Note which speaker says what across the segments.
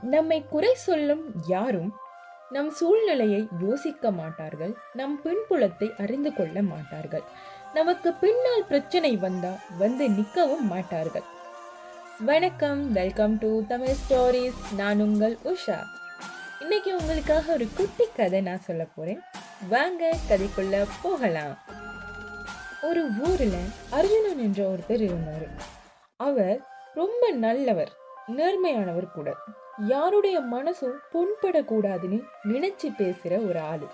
Speaker 1: நம்மை குறை சொல்லும் யாரும் நம் சூழ்நிலையை யோசிக்க மாட்டார்கள். நம் பின்புலத்தை அறிந்து கொள்ள மாட்டார்கள். நமக்கு பின்னால் பிரச்சனை வந்தா வந்து நிற்கவும் மாட்டார்கள். வணக்கம், வெல்கம் டு தமிழ் ஸ்டோரிஸ். நான் உங்கள் உஷா. இன்னைக்கு உங்களுக்காக ஒரு குட்டி கதை நான் சொல்ல போறேன். வாங்க கதைக்குள்ள போகலாம். ஒரு ஊர்ல அர்ஜுனன் என்ற ஒருத்தர் இருந்தாரு. அவர் ரொம்ப நல்லவர், நேர்மையானவர் கூட. யாருடைய மனசும் புண்படக்கூடாதுன்னு நினைச்சு பேசுற ஒரு ஆளு.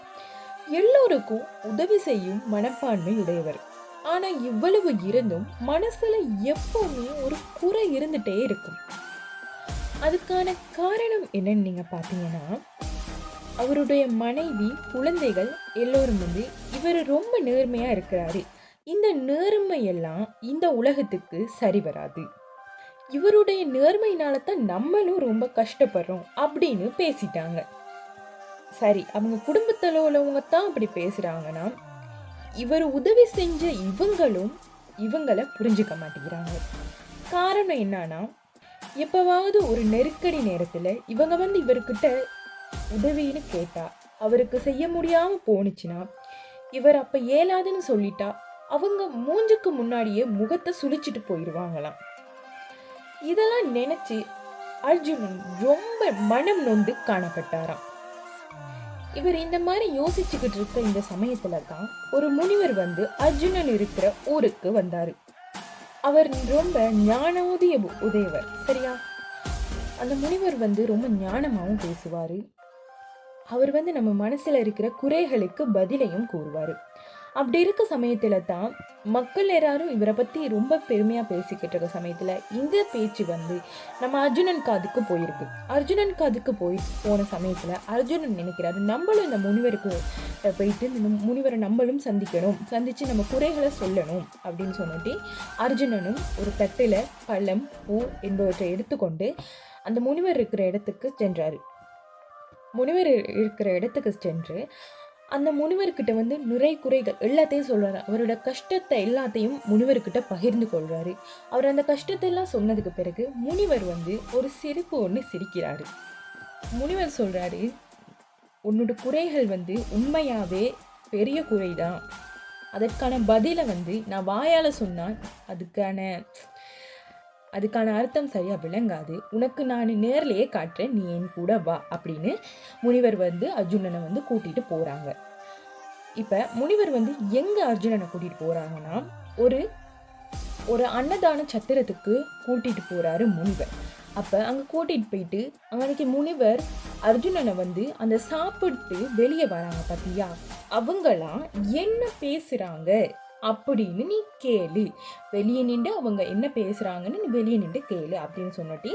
Speaker 1: எல்லோருக்கும் உதவி செய்யும் மனப்பான்மை உடையவர். ஆனா இவ்வளவு இருந்தும் மனசுல எப்பவுமே ஒரு குறை இருந்துட்டே இருக்கும். அதுக்கான காரணம் என்னன்னு நீங்க பாத்தீங்கன்னா, அவருடைய மனைவி, குழந்தைகள் எல்லோரும் இவர் ரொம்ப நேர்மையா இருக்கிறாரு. இந்த நேர்மையெல்லாம் இந்த உலகத்துக்கு சரி வராது. இவருடைய நேர்மையினால தான் நம்மளும் ரொம்ப கஷ்டப்படுறோம் அப்படின்னு பேசிட்டாங்க. சரி, அவங்க குடும்பத்தில் உள்ளவங்க தான் அப்படி பேசுறாங்கன்னா, இவர் உதவி செஞ்ச இவங்களும் இவங்களை புரிஞ்சுக்க மாட்டேங்கிறாங்க. காரணம் என்னன்னா, எப்பவாவது ஒரு நெருக்கடி நேரத்துல இவங்க இவர்கிட்ட உதவின்னு கேட்டா, அவருக்கு செய்ய முடியாம போனுச்சுன்னா, இவர் அப்ப இயலாதுன்னு சொல்லிட்டா அவங்க மூஞ்சுக்கு முன்னாடியே முகத்தை சுழிச்சிட்டு போயிடுவாங்களாம். இதெல்லாம் நினைச்சு அர்ஜுனன் ரொம்ப மனம் நொந்து காணப்பட்டாராம். இவர் இந்த மாதிரி யோசிச்சுக்கிட்டு இருக்க இந்த சமயத்துல தான் ஒரு முனிவர் அர்ஜுனன் இருக்கிற ஊருக்கு வந்தாரு. அவர் ரொம்ப ஞானோதய உதயவர், சரியா? அந்த முனிவர் ரொம்ப ஞானமாவும் பேசுவாரு. அவர் நம்ம மனசுல இருக்கிற குறைகளுக்கு பதிலையும் கூறுவாரு. அப்படி இருக்க சமயத்துல தான் மக்கள் எல்லாரும் இவரை பத்தி ரொம்ப பெருமையா பேசிக்கிட்டு இருக்க சமயத்துல இந்த பேச்சு நம்ம அர்ஜுனன் காதுக்கு போயிருக்கு. அர்ஜுனன் காதுக்கு போன சமயத்துல அர்ஜுனன் நினைக்கிறாரு, நம்மளும் இந்த முனிவருக்கு போயிட்டு இந்த முனிவரை நம்மளும் சந்திச்சு நம்ம குறைகளை சொல்லணும் அப்படின்னு சொல்லிட்டு அர்ஜுனனும் ஒரு தட்டுல பழம், பூ என்பவற்றை எடுத்துக்கொண்டு அந்த முனிவர் இருக்கிற இடத்துக்கு சென்றாரு. முனிவர் இருக்கிற இடத்துக்கு சென்று அந்த முனிவர்கிட்ட நிறை குறைகள் எல்லாத்தையும் சொல்றாரு. அவரோட கஷ்டத்தை எல்லாத்தையும் முனிவர்கிட்ட பகிர்ந்து கொள்றாரு. அவர் அந்த கஷ்டத்தை எல்லாம் சொன்னதுக்கு பிறகு முனிவர் ஒரு சிரிப்பு ஒன்று சிரிக்கிறாரு. முனிவர் சொல்றாரு, உன்னோட குறைகள் உண்மையாவே பெரிய குறைதான். அதற்கான பதிலை நான் வாயால சொன்னா அதுக்கான அர்த்தம் சரியா விளங்காது. உனக்கு நான் நேர்லயே காட்டுறேன், நீ என் கூட வா அப்படின்னு முனிவர் அர்ஜுனனை கூட்டிட்டு போறாங்க. இப்ப முனிவர் எங்க அர்ஜுனனை கூட்டிட்டு போறாங்கன்னா, ஒரு அன்னதான சத்திரத்துக்கு கூட்டிட்டு போறாரு முனிவர். அப்ப அங்க கூட்டிட்டு போயிட்டு அன்னைக்கு முனிவர் அர்ஜுனனை அந்த சாப்பிட்டு வெளியே வராங்க பாத்தியா, அவங்களாம் என்ன பேசுறாங்க அப்படின்னு நீ கேளு. வெளியே நின்று அவங்க என்ன பேசுறாங்கன்னு நீ வெளியே நின்று கேளு அப்படின்னு சொன்னட்டி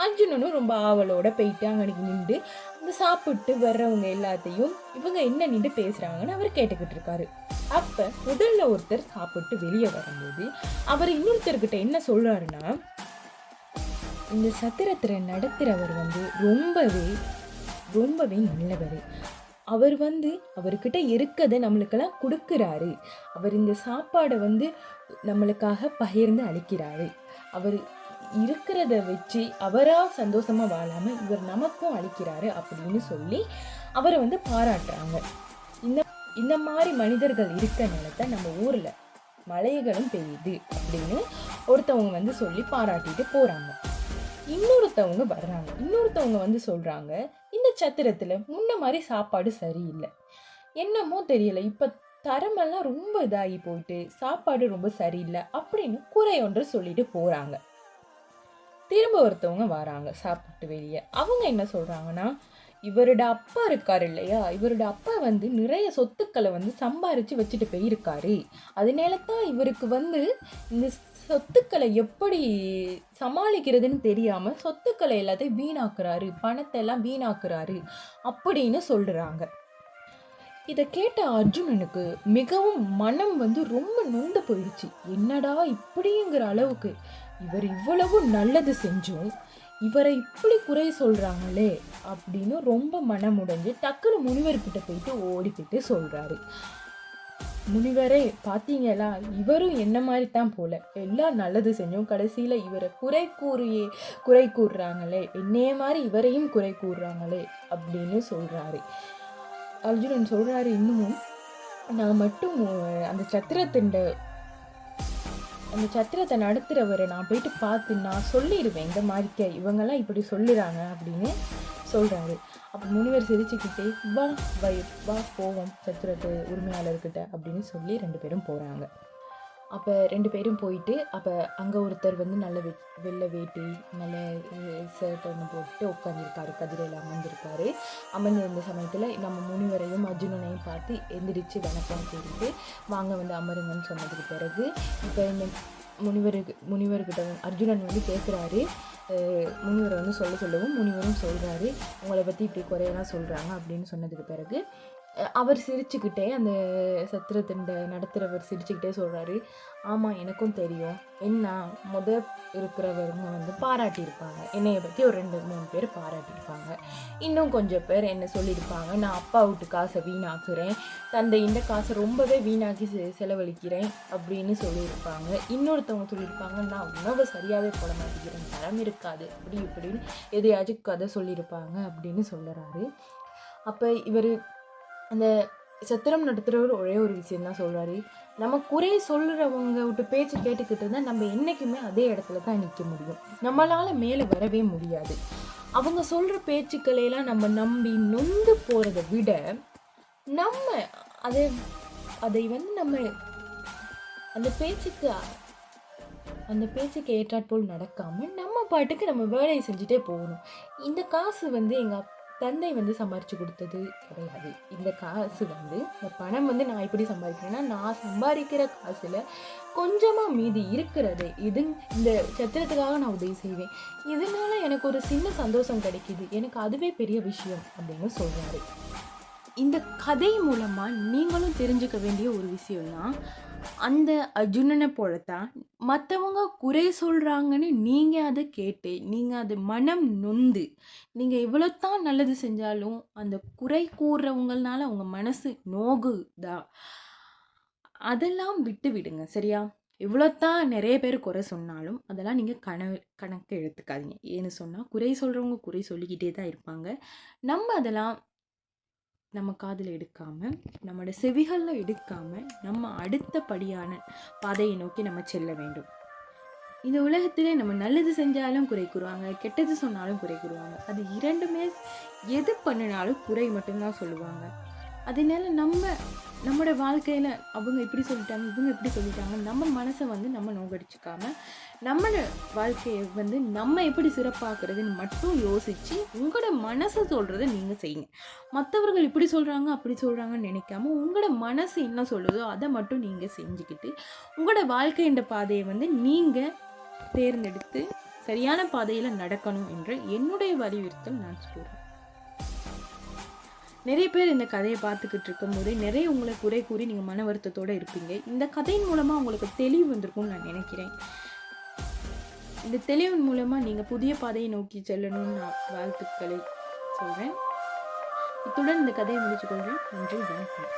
Speaker 1: அர்ஜுனனும் ரொம்ப ஆவலோட போயிட்டு அன்னைக்கு நின்று அந்த சாப்பிட்டு வர்றவங்க எல்லாத்தையும் இவங்க என்ன நின்று பேசுறாங்கன்னு அவர் கேட்டுக்கிட்டு இருக்காரு. அப்ப முதல்ல ஒருத்தர் சாப்பிட்டு வெளியே வரும்போது அவர் இன்னொருத்தர்கிட்ட என்ன சொல்றாருன்னா, இந்த சத்திரத்துல நடத்துறவர் ரொம்பவே ரொம்பவே நல்லவர். அவர் அவர்கிட்ட இருக்கதை நம்மளுக்கெல்லாம் கொடுக்குறாரு. அவர் இந்த சாப்பாடை நம்மளுக்காக பகிர்ந்து அளிக்கிறாரு. அவர் இருக்கிறத வச்சு அவரா சந்தோஷமா வாழாம இவர் நமக்கும் அளிக்கிறாரு அப்படின்னு சொல்லி அவரை பாராட்டுறாங்க. இந்த இந்த மாதிரி மனிதர்கள் இருக்கனால தான் நம்ம ஊர்ல மழைகளும் பெய்யுது அப்படின்னு ஒருத்தவங்க சொல்லி பாராட்டிட்டு போறாங்க. இன்னொருத்தவங்க வர்றாங்க. இன்னொருத்தவங்க சொல்றாங்க, இந்த சத்திரத்துல முன்ன மாதிரி சாப்பாடு சரியில்லை, என்னமோ தெரியல, இப்ப தரமெல்லாம் ரொம்ப இதாகி போயிட்டு சாப்பாடு ரொம்ப சரியில்லை அப்படின்னு குறை ஒன்று சொல்லிட்டு போறாங்க. திரும்ப ஒருத்தவங்க வராங்க சாப்பிட்டு வெளியே. அவங்க என்ன சொல்றாங்கன்னா, இவரோட அப்பா இருக்காரு இல்லையா, இவரோட அப்பா நிறைய சொத்துக்களை சம்பாரிச்சு வச்சுட்டு போயிருக்காரு. அதனால தான் இவருக்கு இந்த சொத்துக்களை எப்படி சமாளிக்கிறதுன்னு தெரியாம சொத்துக்களை எல்லாத்தையும் வீணாக்குறாரு, பணத்தை எல்லாம் வீணாக்குறாரு அப்படின்னு சொல்றாங்க. இதை கேட்ட அர்ஜுனனுக்கு மிகவும் மனம் ரொம்ப நொந்து போயிடுச்சு. என்னடா இப்படிங்கிற அளவுக்கு இவர் இவ்வளவு நல்லது செஞ்சும் இவரை இப்படி குறை சொல்றாங்களே அப்படின்னு ரொம்ப மனம் உடைஞ்சு டக்குனு முனிவர்கிட்ட போயிட்டு ஓடி போயிட்டு சொல்றாரு. முனிவரே பார்த்தீங்களா, இவரும் என்ன மாதிரி தான் போல, எல்லாம் நல்லது செஞ்சோம், கடைசியில் இவரை குறை கூறுறாங்களே, என்னைய மாதிரி இவரையும் குறை கூறுறாங்களே அப்படின்னு சொல்கிறாரு. அர்ஜுனன் சொல்கிறாரு, இன்னமும் நான் மட்டும் அந்த சத்திரத்தை நடத்துகிறவரை நான் போயிட்டு பார்த்து நான் சொல்லிடுவேன், இந்த மாதிரிக்க இவங்கெல்லாம் இப்படி சொல்லுறாங்க அப்படின்னு சொல்கிறாரு. அப்போ முனிவர் சிரிச்சுக்கிட்டே வா போவோம் சத்திரத்து உரிமையாளர்கிட்ட அப்படின்னு சொல்லி 2 பேரும் போகிறாங்க. அப்போ 2 பேரும் போயிட்டு, அப்போ அங்கே ஒருத்தர் வந்து நல்ல வெள்ளை வேட்டி நல்ல ஷர்ட் ஒன்று போட்டு உட்காந்துருக்காரு, கதிரையில் அமர்ந்திருந்த சமயத்தில் நம்ம முனிவரையும் அர்ஜுனனையும் பார்த்து எந்திரிச்சு வணக்கம் சொல்லிட்டு வாங்க வந்து அமருங்கன்னு சொன்னதுக்கு பிறகு இப்போ இந்த முனிவர்கிட்ட அர்ஜுனன் வந்து கேட்குறாரு. முனிவரை வந்து சொல்லவும் முனிவரும் சொல்கிறாரு, உங்களை பற்றி இப்படி குறையெல்லாம் சொல்கிறாங்க அப்படின்னு சொன்னதுக்கு பிறகு அவர் சிரிச்சுக்கிட்டே, அந்த சத்திரத்தின் நடத்துகிறவர் சிரிச்சுக்கிட்டே சொல்கிறாரு, ஆமாம் எனக்கும் தெரியும், என்ன இருக்கிறவங்க வந்து பாராட்டியிருப்பாங்க, என்னையை பற்றி ஒரு 2-3 பேர் பாராட்டியிருப்பாங்க, இன்னும் கொஞ்சம் பேர் என்ன சொல்லியிருப்பாங்க, நான் அப்பா விட்டு காசை வீணாக்குறேன், தந்தையின் காசை ரொம்பவே வீணாக்கி செலவழிக்கிறேன் அப்படின்னு சொல்லியிருப்பாங்க, இன்னொருத்தவங்க சொல்லியிருப்பாங்க, நான் உணவை சரியாகவே போட மாட்டேங்கிறேன், தரம் இருக்காது, அப்படி இப்படின்னு எதையாச்சும் கதை சொல்லியிருப்பாங்க அப்படின்னு சொல்கிறாரு. அப்போ இவர் அந்த சத்திரம் நடத்துகிறவர் ஒரே ஒரு விஷயந்தான் சொல்கிறாரு, நம்ம குறை சொல்கிறவங்க விட்டு பேச்சு கேட்டுக்கிட்டு இருந்தால் நம்ம என்றைக்குமே அதே இடத்துல தான் நிற்க முடியும், நம்மளால் மேலே வரவே முடியாது. அவங்க சொல்கிற பேச்சுக்களையெல்லாம் நம்ம நம்பி நொந்து போகிறத விட நம்ம அதை வந்து நம்ம அந்த பேச்சுக்கு ஏற்றாற்போல் நடக்காமல் நம்ம பாட்டுக்கு நம்ம வேலையை செஞ்சுட்டே போகணும். இந்த காசு வந்து எங்கள் தந்தை வந்து சம்பாரித்து கொடுத்தது கிடையாது. இந்த காசு வந்து இந்த பணம் வந்து நான் எப்படி சம்பாதிக்கிறேன்னா, நான் சம்பாதிக்கிற காசில் கொஞ்சமாக மீதி இருக்கிறது இந்த சத்திரத்துக்காக நான் உதவி செய்வேன், இதனால எனக்கு ஒரு சின்ன சந்தோஷம் கிடைக்கிது, எனக்கு அதுவே பெரிய விஷயம் அப்படின்னு சொல்கிறாரு. இந்த கதை மூலமாக நீங்களும் தெரிஞ்சுக்க வேண்டிய ஒரு விஷயம்னா, அந்த அர்ஜுனனை போலத்தான் மற்றவங்க குறை சொல்கிறாங்கன்னு நீங்கள் அதை கேட்டு நீங்கள் அது மனம் நொந்து நீங்கள் எவ்வளோத்தான் நல்லது செஞ்சாலும் அந்த குறை கூறுறவங்கனால உங்கள் மனசு நோகுதா, அதெல்லாம் விட்டு விடுங்க சரியா. எவ்வளோத்தான் நிறைய பேர் குறை சொன்னாலும் அதெல்லாம் நீங்கள் கணக்கு எடுத்துக்காதீங்க. ஏன்னு சொன்னால் குறை சொல்கிறவங்க குறை சொல்லிக்கிட்டே தான் இருப்பாங்க. நம்ம அதெல்லாம் நம்ம காதில் எடுக்காமல், நம்மளோட செவிகளில் எடுக்காமல், நம்ம அடுத்த படியான பாதையை நோக்கி நம்ம செல்ல வேண்டும். இந்த உலகத்திலே நம்ம நல்லது செஞ்சாலும் குறை கூறுவாங்க, கெட்டது சொன்னாலும் குறை கூறுவாங்க. அது இரண்டுமே எது பண்ணினாலும் குறை மட்டும்தான் சொல்லுவாங்க. அதனால நம்மளோட வாழ்க்கையில் அவங்க இப்படி சொல்லிட்டாங்க, இவங்க இப்படி சொல்லிட்டாங்க, நம்ம மனசை வந்து நம்ம நோக்கடிச்சிக்காம நம்மளோட வாழ்க்கையை வந்து நம்ம எப்படி சிறப்பாக்குறதுன்னு மட்டும் யோசித்து உங்களோட மனசை சொல்கிறத நீங்கள் செய்யுங்க. மற்றவர்கள் இப்படி சொல்கிறாங்க அப்படி சொல்கிறாங்கன்னு நினைக்காம உங்களோட மனசு என்ன சொல்லுதோ அதை மட்டும் நீங்கள் செஞ்சுக்கிட்டு உங்களோட வாழ்க்கைன்ற பாதையை வந்து நீங்கள் தேர்ந்தெடுத்து சரியான பாதையில் நடக்கணும் என்ற என்னுடைய வலியுறுத்தல் நான் சொல்கிறேன். நிறைய பேர் இந்த கதையை பார்த்துக்கிட்டு இருக்கும் போதே நிறைய உங்களை குறை கூறி நீங்கள் மன வருத்தத்தோடு இருப்பீங்க. இந்த கதையின் மூலமாக உங்களுக்கு தெளிவு வந்திருக்கும்னு நான் நினைக்கிறேன். இந்த தெளிவின் மூலமாக நீங்கள் புதிய பாதையை நோக்கி செல்லணும்னு நான் வாழ்த்துக்களை சொல்கிறேன். இத்துடன் இந்த கதையை முடிச்சுக்கொள்கிறேன். நன்றி, வணக்கம்.